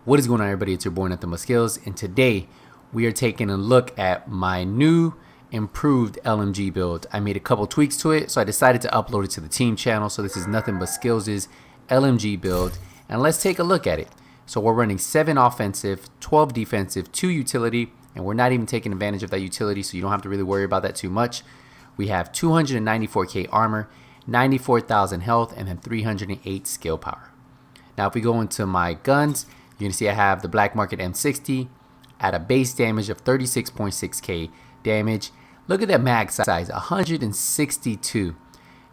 What is going on, everybody? It's your boy Nothing But Skills, and today we are taking a look at my new improved LMG build. I made a couple tweaks to it, so I decided to upload it to the team channel. So this is Nothing But Skills' LMG build, and let's take a look at it. So we're running 7 offensive, 12 defensive, 2 utility, and we're not even taking advantage of that utility, so you don't have to really worry about that too much. We have 294k armor, 94,000 health, and then 308 skill power. Now if we go into my guns, you can see I have the Black Market M60 at a base damage of 36.6k damage. Look at that mag size, 162.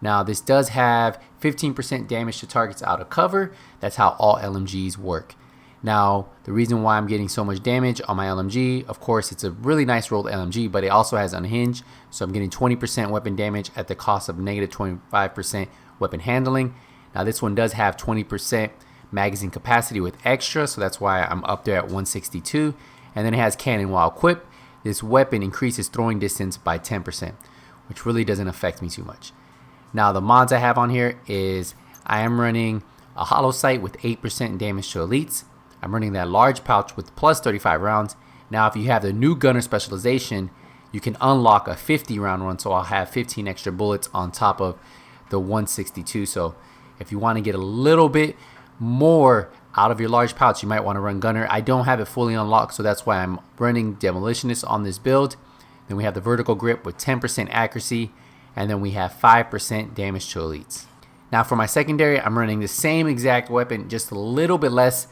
Now this does have 15% damage to targets out of cover. That's how all LMGs work. Now the reason why I'm getting so much damage on my LMG, of course it's a really nice rolled LMG, but it also has unhinged. So I'm getting 20% weapon damage at the cost of negative 25% weapon handling. Now this one does have 20% magazine capacity with extra, so that's why I'm up there at 162. And then it has cannon while equipped. This weapon increases throwing distance by 10%, which really doesn't affect me too much. Now the mods I have on here is I am running a hollow sight with 8% damage to elites. I'm running that large pouch with plus 35 rounds. Now if you have the new gunner specialization, you can unlock a 50 round one, so I'll have 15 extra bullets on top of the 162. So if you want to get a little bit more out of your large pouch, you might want to run gunner. I don't have it fully unlocked, so that's why I'm running demolitionist on this build. Then we have the vertical grip with 10% accuracy, and then we have 5% damage to elites. Now for my secondary, I'm running the same exact weapon, just a little bit less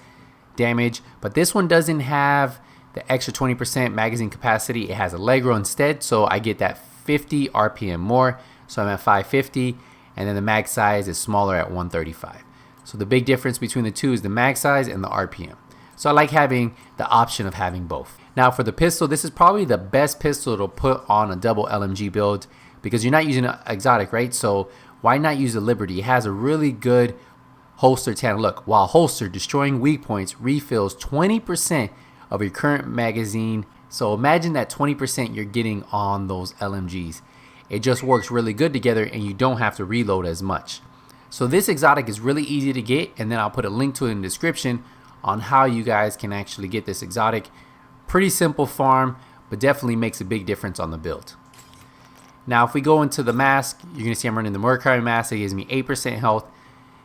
damage, but this one doesn't have the extra 20% magazine capacity. It has Allegro instead, so I get that 50 RPM more, so I'm at 550, and then the mag size is smaller at 135. So the big difference between the two is the mag size and the RPM. So I like having the option of having both. Now for the pistol, this is probably the best pistol to put on a double LMG build because you're not using an exotic, right? So why not use the Liberty? It has a really good holster tank. Look, while holster destroying weak points refills 20% of your current magazine. So imagine that 20% you're getting on those LMGs. It just works really good together and you don't have to reload as much. So this exotic is really easy to get, and then I'll put a link to it in the description on how you guys can actually get this exotic. Pretty simple farm, but definitely makes a big difference on the build. Now if we go into the mask, you're going to see I'm running the Mercury mask. It gives me 8% health,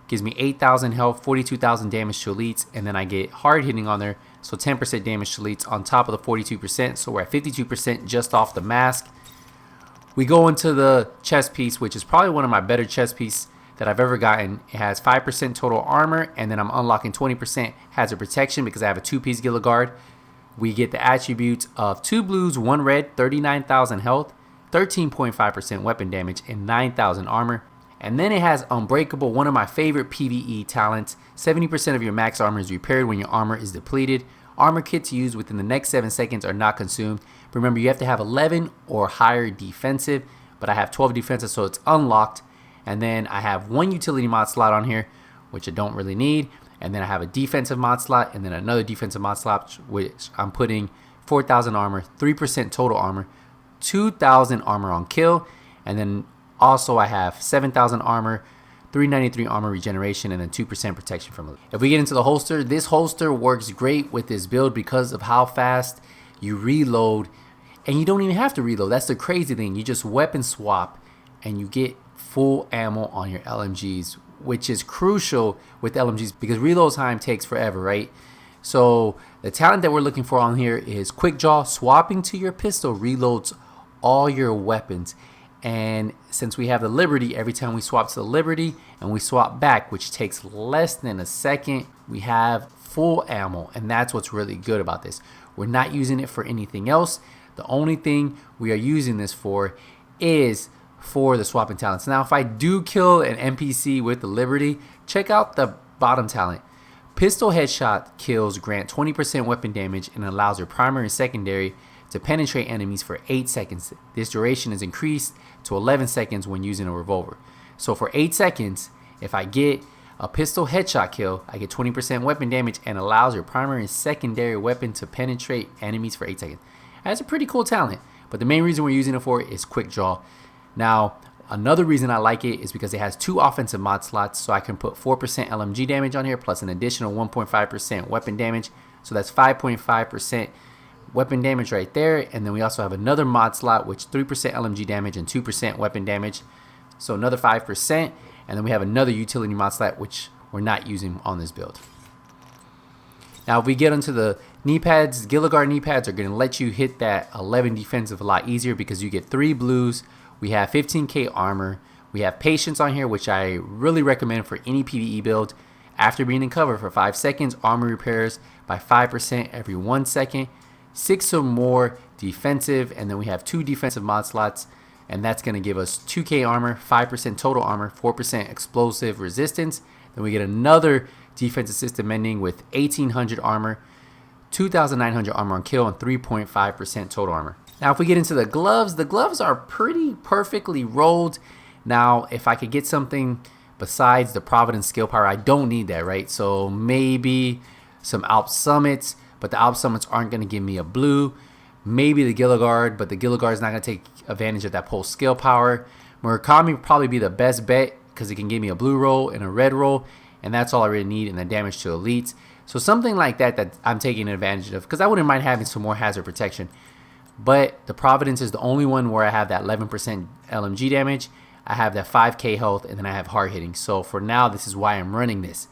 gives me 8,000 health, 42,000 damage to elites, and then I get hard hitting on there, so 10% damage to elites on top of the 42%, so we're at 52% just off the mask. We go into the chest piece, which is probably one of my better chest pieces that I've ever gotten. It has 5% total armor, and then I'm unlocking 20% hazard protection because I have a 2-piece Gila Guard. We get the attributes of 2 blues, 1 red, 39,000 health, 13.5% weapon damage, and 9,000 armor. And then it has Unbreakable, one of my favorite PvE talents. 70% of your max armor is repaired when your armor is depleted. Armor kits used within the next 7 seconds are not consumed. Remember, you have to have 11 or higher defensive, but I have 12 defensive, so it's unlocked. And then I have 1 utility mod slot on here, which I don't really need. And then I have a defensive mod slot, and then another defensive mod slot, which I'm putting 4,000 armor, 3% total armor, 2,000 armor on kill. And then also I have 7,000 armor, 393 armor regeneration, and then 2% protection from it. If we get into the holster, this holster works great with this build because of how fast you reload. And you don't even have to reload. That's the crazy thing. You just weapon swap and you get full ammo on your LMGs, which is crucial with LMGs because reload time takes forever, right? So the talent that we're looking for on here is Quick Draw. Swapping to your pistol reloads all your weapons. And since we have the Liberty, every time we swap to the Liberty and we swap back, which takes less than a second, we have full ammo. And that's what's really good about this. We're not using it for anything else. The only thing we are using this for is for the swapping talents. Now if I do kill an NPC with the Liberty, check out the bottom talent. Pistol headshot kills grant 20% weapon damage and allows your primary and secondary to penetrate enemies for 8 seconds. This duration is increased to 11 seconds when using a revolver. So for 8 seconds, if I get a pistol headshot kill, I get 20% weapon damage and allows your primary and secondary weapon to penetrate enemies for 8 seconds. That's a pretty cool talent, but the main reason we're using it for is Quick Draw. Now, Another reason I like it is because it has 2 offensive mod slots, so I can put 4% LMG damage on here plus an additional 1.5% weapon damage. So that's 5.5% weapon damage right there. And then we also have another mod slot, which 3% LMG damage and 2% weapon damage. So another 5%. And then we have another utility mod slot, which we're not using on this build. Now, if we get onto the knee pads, Gilligard knee pads are going to let you hit that 11 defensive a lot easier because you get 3 blues. We have 15k armor. We have patience on here, which I really recommend for any PvE build. After being in cover for 5 seconds, armor repairs by 5% every 1 second. 6 or more defensive, and then we have 2 defensive mod slots, and that's going to give us 2k armor, 5% total armor, 4% explosive resistance. Then we get another defensive system mending with 1800 armor, 2900 armor on kill, and 3.5% total armor. Now, if we get into the gloves are pretty perfectly rolled. Now, if I could get something besides the Providence skill power, I don't need that, right? So maybe some Alp Summits, but the Alp Summits aren't going to give me a blue. Maybe the Gilligard, but the Gilligard is not going to take advantage of that pulse skill power. Murakami would probably be the best bet because it can give me a blue roll and a red roll, and that's all I really need, and the damage to elites. So something like that I'm taking advantage of because I wouldn't mind having some more hazard protection. But the Providence is the only one where I have that 11% LMG damage. I have that 5k health, and then I have hard hitting. So for now, this is why I'm running this.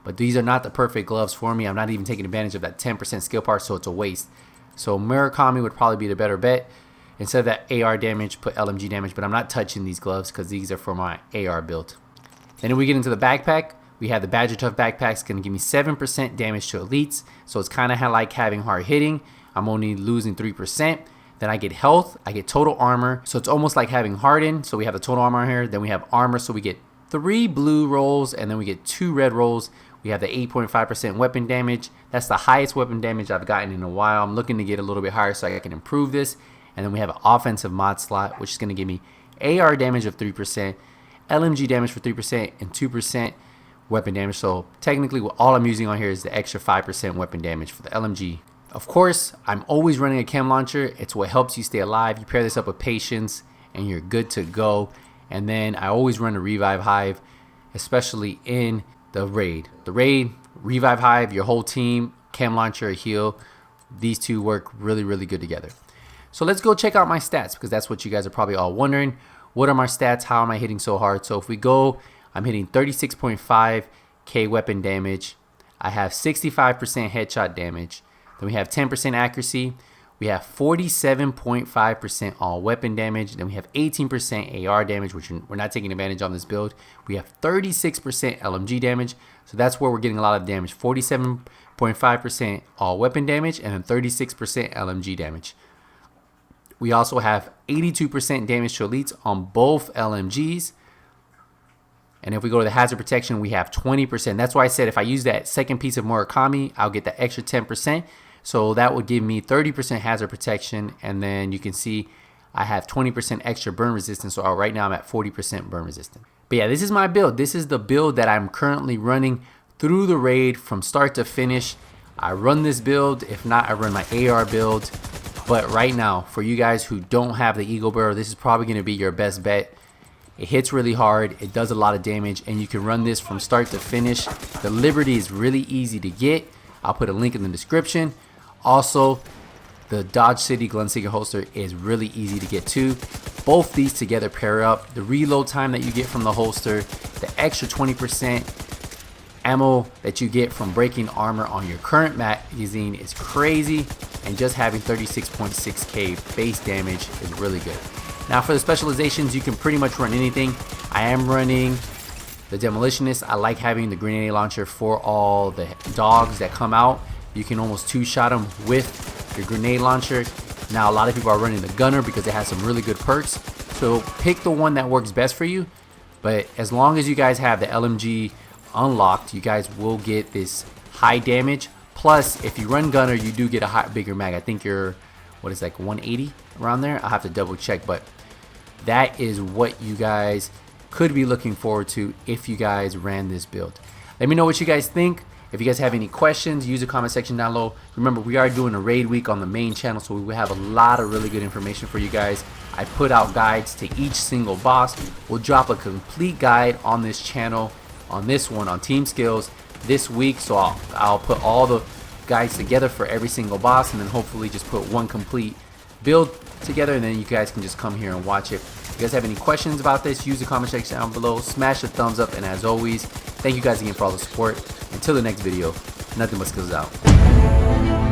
But these are not the perfect gloves for me. I'm not even taking advantage of that 10% skill power, so it's a waste. So Murakami would probably be the better bet. Instead of that AR damage, put LMG damage, but I'm not touching these gloves because these are for my AR build. Then if we get into the backpack, we have the Badger Tough backpack. It's going to give me 7% damage to elites. So it's kind of like having hard hitting. I'm only losing 3%. Then I get health, I get total armor. So it's almost like having harden. So we have the total armor here. Then we have armor. So we get 3 blue rolls and then we get 2 red rolls. We have the 8.5% weapon damage. That's the highest weapon damage I've gotten in a while. I'm looking to get a little bit higher so I can improve this. And then we have an offensive mod slot, which is going to give me AR damage of 3%, LMG damage for 3%, and 2% weapon damage. So technically all I'm using on here is the extra 5% weapon damage for the LMG. Of course, I'm always running a chem launcher. It's what helps you stay alive. You pair this up with patience and you're good to go. And then I always run a revive hive, especially in the raid. The raid, revive hive, your whole team, chem launcher, a heal. These two work really, really good together. So let's go check out my stats because that's what you guys are probably all wondering. What are my stats? How am I hitting so hard? So if we go, I'm hitting 36.5k weapon damage. I have 65% headshot damage. Then we have 10% accuracy. We have 47.5% all weapon damage. Then we have 18% AR damage, which we're not taking advantage on this build. We have 36% LMG damage. So that's where we're getting a lot of damage. 47.5% all weapon damage and then 36% LMG damage. We also have 82% damage to elites on both LMGs. And if we go to the hazard protection, we have 20%. That's why I said if I use that second piece of Murakami, I'll get that extra 10%. So that would give me 30% hazard protection. And then you can see I have 20% extra burn resistance. So right now I'm at 40% burn resistant. But yeah, this is my build. This is the build that I'm currently running through the raid from start to finish. I run this build. If not, I run my AR build. But right now, for you guys who don't have the Eagle Barrel, this is probably going to be your best bet. It hits really hard, it does a lot of damage, and you can run this from start to finish. The Liberty is really easy to get. I'll put a link in the description. Also, the Dodge City Gunseeker holster is really easy to get too. Both these together pair up. The reload time that you get from the holster, the extra 20% ammo that you get from breaking armor on your current magazine is crazy, and just having 36.6k base damage is really good. Now for the specializations, you can pretty much run anything. I am running the Demolitionist. I like having the grenade launcher for all the dogs that come out. You can almost two-shot them with your grenade launcher. Now a lot of people are running the Gunner because it has some really good perks. So pick the one that works best for you. But as long as you guys have the LMG unlocked, you guys will get this high damage. Plus, if you run Gunner, you do get a bigger mag. I think you're, what is like 180 around there? I'll have to double check, but that is what you guys could be looking forward to if you guys ran this build. Let me know what you guys think. If you guys have any questions, use the comment section down below. Remember, we are doing a raid week on the main channel, so we will have a lot of really good information for you guys. I put out guides to each single boss. We'll drop a complete guide on this channel, on this one, on team skills this week. So I'll put all the guides together for every single boss, and then hopefully just put one complete build together, and then you guys can just come here and watch it. If you guys have any questions about this, use the comment section down below. Smash the thumbs up, and as always, thank you guys again for all the support. Until the next video, nothing but skills out.